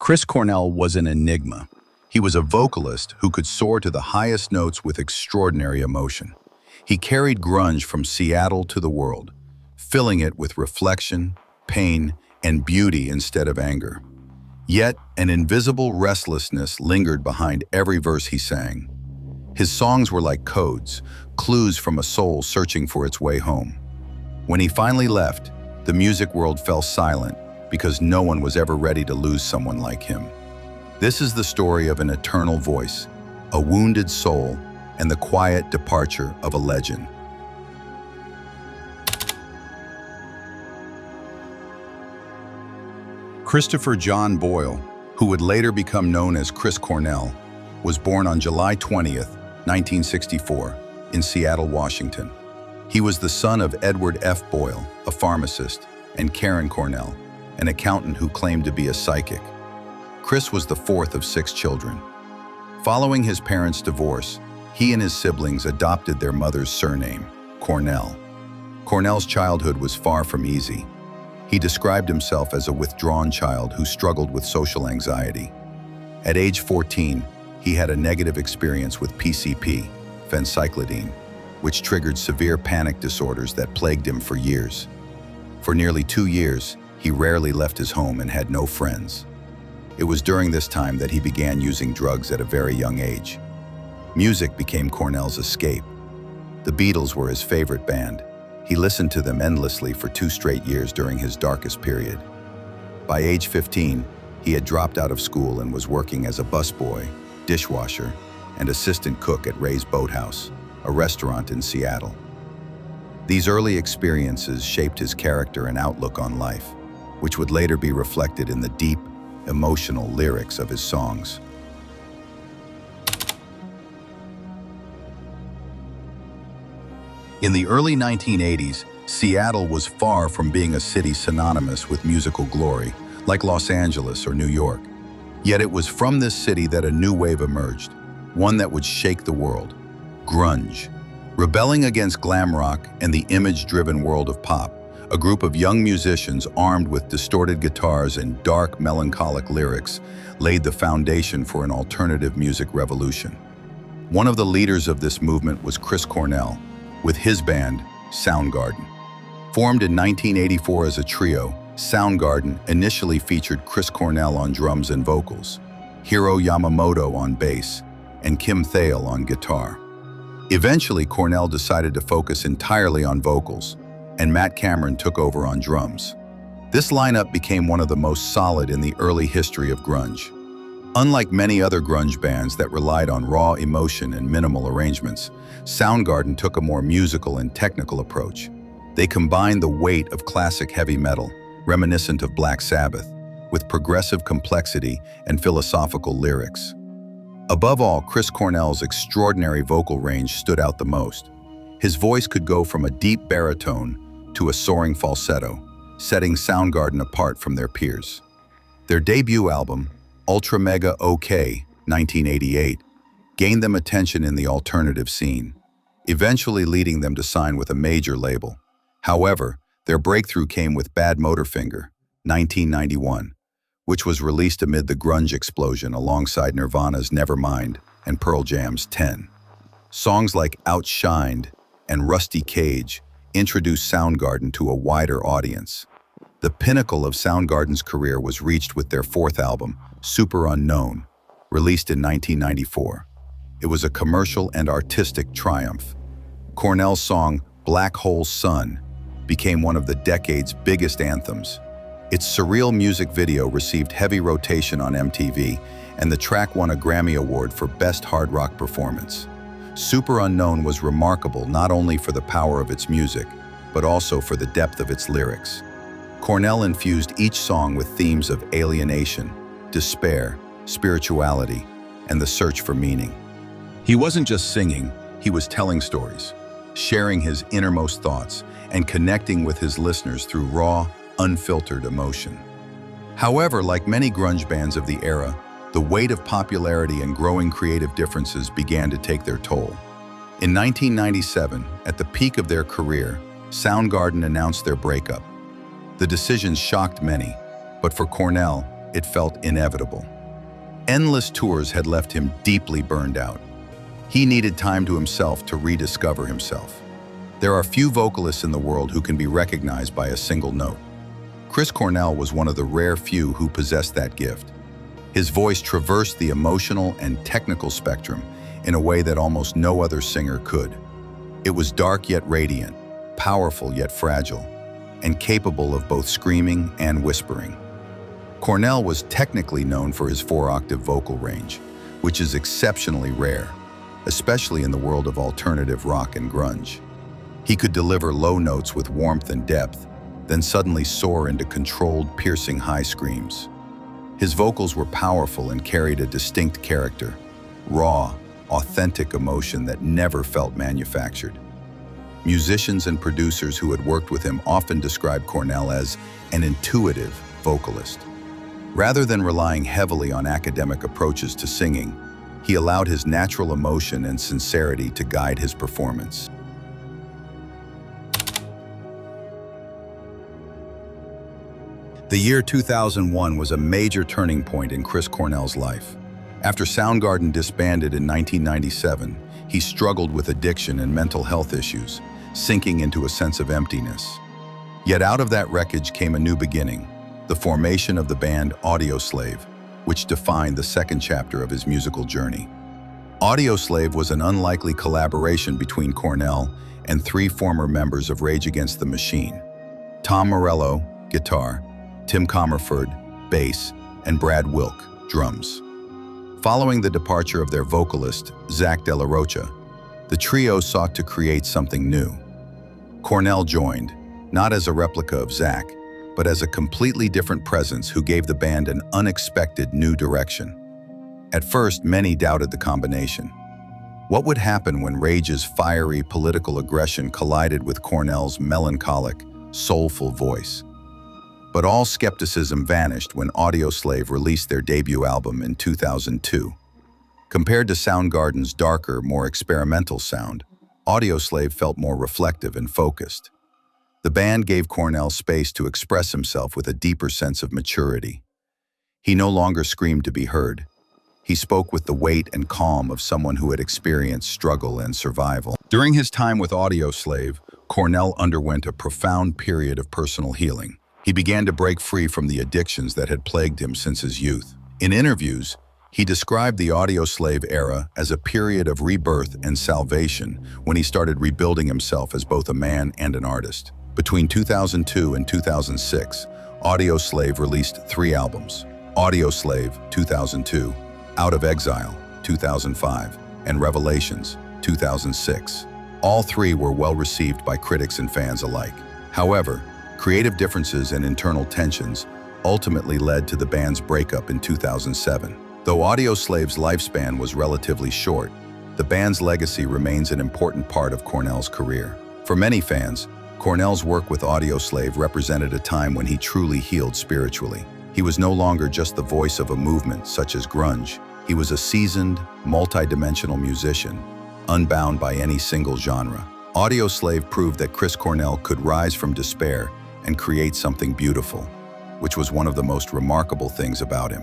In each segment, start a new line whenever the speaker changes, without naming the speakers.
Chris Cornell was an enigma. He was a vocalist who could soar to the highest notes with extraordinary emotion. He carried grunge from Seattle to the world, filling it with reflection, pain, and beauty instead of anger. Yet, an invisible restlessness lingered behind every verse he sang. His songs were like codes, clues from a soul searching for its way home. When he finally left, the music world fell silent because no one was ever ready to lose someone like him. This is the story of an eternal voice, a wounded soul, and the quiet departure of a legend. Christopher John Boyle, who would later become known as Chris Cornell, was born on July 20th, 1964, in Seattle, Washington. He was the son of Edward F. Boyle, a pharmacist, and Karen Cornell, an accountant who claimed to be a psychic. Chris was the fourth of 6 children. Following his parents' divorce, he and his siblings adopted their mother's surname, Cornell. Cornell's childhood was far from easy. He described himself as a withdrawn child who struggled with social anxiety. At age 14, he had a negative experience with PCP, phencyclidine, which triggered severe panic disorders that plagued him for years. For nearly 2 years, he rarely left his home and had no friends. It was during this time that he began using drugs at a very young age. Music became Cornell's escape. The Beatles were his favorite band. He listened to them endlessly for 2 straight years during his darkest period. By age 15, he had dropped out of school and was working as a busboy, dishwasher, and assistant cook at Ray's Boathouse, a restaurant in Seattle. These early experiences shaped his character and outlook on life, which would later be reflected in the deep, emotional lyrics of his songs. In the early 1980s, Seattle was far from being a city synonymous with musical glory, like Los Angeles or New York. Yet it was from this city that a new wave emerged, one that would shake the world: grunge. Rebelling against glam rock and the image-driven world of pop, a group of young musicians armed with distorted guitars and dark, melancholic lyrics laid the foundation for an alternative music revolution. One of the leaders of this movement was Chris Cornell, with his band, Soundgarden. Formed in 1984 as a trio, Soundgarden initially featured Chris Cornell on drums and vocals, Hiro Yamamoto on bass, and Kim Thayil on guitar. Eventually, Cornell decided to focus entirely on vocals, and Matt Cameron took over on drums. This lineup became one of the most solid in the early history of grunge. Unlike many other grunge bands that relied on raw emotion and minimal arrangements, Soundgarden took a more musical and technical approach. They combined the weight of classic heavy metal, reminiscent of Black Sabbath, with progressive complexity and philosophical lyrics. Above all, Chris Cornell's extraordinary vocal range stood out the most. His voice could go from a deep baritone to a soaring falsetto, setting Soundgarden apart from their peers. Their debut album, Ultra Mega OK, 1988, gained them attention in the alternative scene, eventually leading them to sign with a major label. However, their breakthrough came with Bad Motorfinger, 1991, which was released amid the grunge explosion alongside Nirvana's Nevermind and Pearl Jam's 10. Songs like Outshined and Rusty Cage introduced Soundgarden to a wider audience. The pinnacle of Soundgarden's career was reached with their 4th album, Super Unknown, released in 1994. It was a commercial and artistic triumph. Cornell's song, Black Hole Sun, became one of the decade's biggest anthems. Its surreal music video received heavy rotation on MTV, and the track won a Grammy Award for Best Hard Rock Performance. Super Unknown was remarkable not only for the power of its music, but also for the depth of its lyrics. Cornell infused each song with themes of alienation, despair, spirituality, and the search for meaning. He wasn't just singing, he was telling stories, sharing his innermost thoughts, and connecting with his listeners through raw, unfiltered emotion. However, like many grunge bands of the era, the weight of popularity and growing creative differences began to take their toll. In 1997, at the peak of their career, Soundgarden announced their breakup. The decision shocked many, but for Cornell, it felt inevitable. Endless tours had left him deeply burned out. He needed time to himself to rediscover himself. There are few vocalists in the world who can be recognized by a single note. Chris Cornell was one of the rare few who possessed that gift. His voice traversed the emotional and technical spectrum in a way that almost no other singer could. It was dark yet radiant, powerful yet fragile, and capable of both screaming and whispering. Cornell was technically known for his 4-octave vocal range, which is exceptionally rare, especially in the world of alternative rock and grunge. He could deliver low notes with warmth and depth, then suddenly soar into controlled, piercing high screams. His vocals were powerful and carried a distinct character, raw, authentic emotion that never felt manufactured. Musicians and producers who had worked with him often described Cornell as an intuitive vocalist. Rather than relying heavily on academic approaches to singing, he allowed his natural emotion and sincerity to guide his performance. The year 2001 was a major turning point in Chris Cornell's life. After Soundgarden disbanded in 1997, he struggled with addiction and mental health issues, sinking into a sense of emptiness. Yet out of that wreckage came a new beginning, the formation of the band Audioslave, which defined the second chapter of his musical journey. Audioslave was an unlikely collaboration between Cornell and 3 former members of Rage Against the Machine: Tom Morello, guitar; Tim Comerford, bass; and Brad Wilk, drums. Following the departure of their vocalist, Zach De La Rocha, the trio sought to create something new. Cornell joined, not as a replica of Zach, but as a completely different presence who gave the band an unexpected new direction. At first, many doubted the combination. What would happen when Rage's fiery political aggression collided with Cornell's melancholic, soulful voice? But all skepticism vanished when Audioslave released their debut album in 2002. Compared to Soundgarden's darker, more experimental sound, Audioslave felt more reflective and focused. The band gave Cornell space to express himself with a deeper sense of maturity. He no longer screamed to be heard. He spoke with the weight and calm of someone who had experienced struggle and survival. During his time with Audioslave, Cornell underwent a profound period of personal healing. He began to break free from the addictions that had plagued him since his youth. In interviews, he described the Audioslave era as a period of rebirth and salvation when he started rebuilding himself as both a man and an artist. Between 2002 and 2006, Audioslave released 3 albums: Audioslave 2002, Out of Exile 2005, and Revelations 2006. All 3 were well received by critics and fans alike. However, creative differences and internal tensions ultimately led to the band's breakup in 2007. Though Audioslave's lifespan was relatively short, the band's legacy remains an important part of Cornell's career. For many fans, Cornell's work with Audioslave represented a time when he truly healed spiritually. He was no longer just the voice of a movement such as grunge. He was a seasoned, multi-dimensional musician, unbound by any single genre. Audioslave proved that Chris Cornell could rise from despair and create something beautiful, which was one of the most remarkable things about him.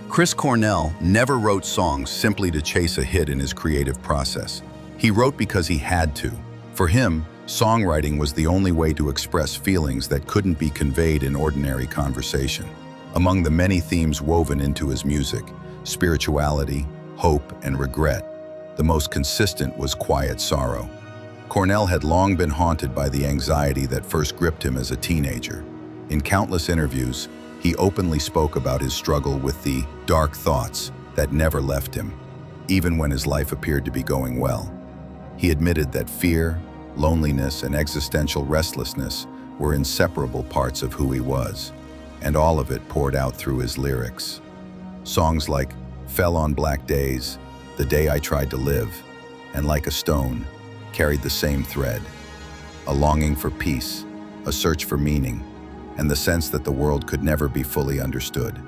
Chris Cornell never wrote songs simply to chase a hit in his creative process. He wrote because he had to. For him, songwriting was the only way to express feelings that couldn't be conveyed in ordinary conversation. Among the many themes woven into his music, spirituality, hope, and regret, the most consistent was quiet sorrow. Cornell had long been haunted by the anxiety that first gripped him as a teenager. In countless interviews, he openly spoke about his struggle with the dark thoughts that never left him, even when his life appeared to be going well. He admitted that fear, loneliness, and existential restlessness were inseparable parts of who he was, and all of it poured out through his lyrics. Songs like Fell on Black Days, The Day I Tried to Live, and Like a Stone carried the same thread: a longing for peace, a search for meaning, and the sense that the world could never be fully understood.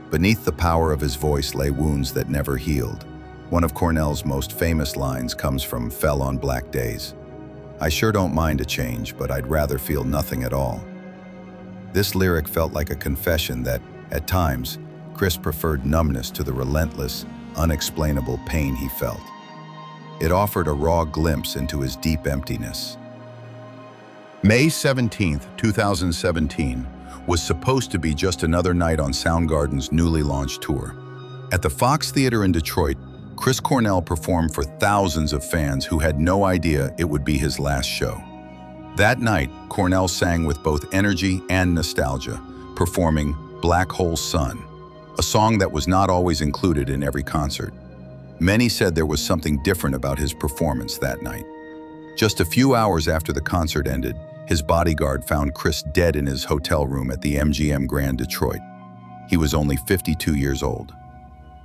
Beneath the power of his voice lay wounds that never healed. One of Cornell's most famous lines comes from Fell on Black Days. I sure don't mind a change, but I'd rather feel nothing at all. This lyric felt like a confession that, at times, Chris preferred numbness to the relentless, unexplainable pain he felt. It offered a raw glimpse into his deep emptiness. May 17, 2017, was supposed to be just another night on Soundgarden's newly launched tour. At the Fox Theater in Detroit, Chris Cornell performed for thousands of fans who had no idea it would be his last show. That night, Cornell sang with both energy and nostalgia, performing Black Hole Sun, a song that was not always included in every concert. Many said there was something different about his performance that night. Just a few hours after the concert ended, his bodyguard found Chris dead in his hotel room at the MGM Grand Detroit. He was only 52 years old.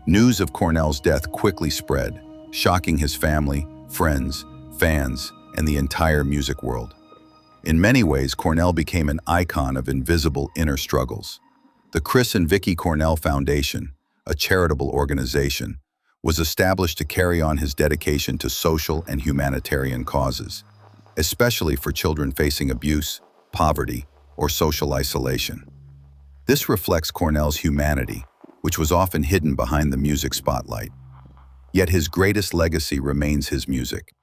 News of Cornell's death quickly spread, shocking his family, friends, fans, and the entire music world. In many ways, Cornell became an icon of invisible inner struggles. The Chris and Vicky Cornell Foundation, a charitable organization, was established to carry on his dedication to social and humanitarian causes, especially for children facing abuse, poverty, or social isolation. This reflects Cornell's humanity, which was often hidden behind the music spotlight. Yet his greatest legacy remains his music.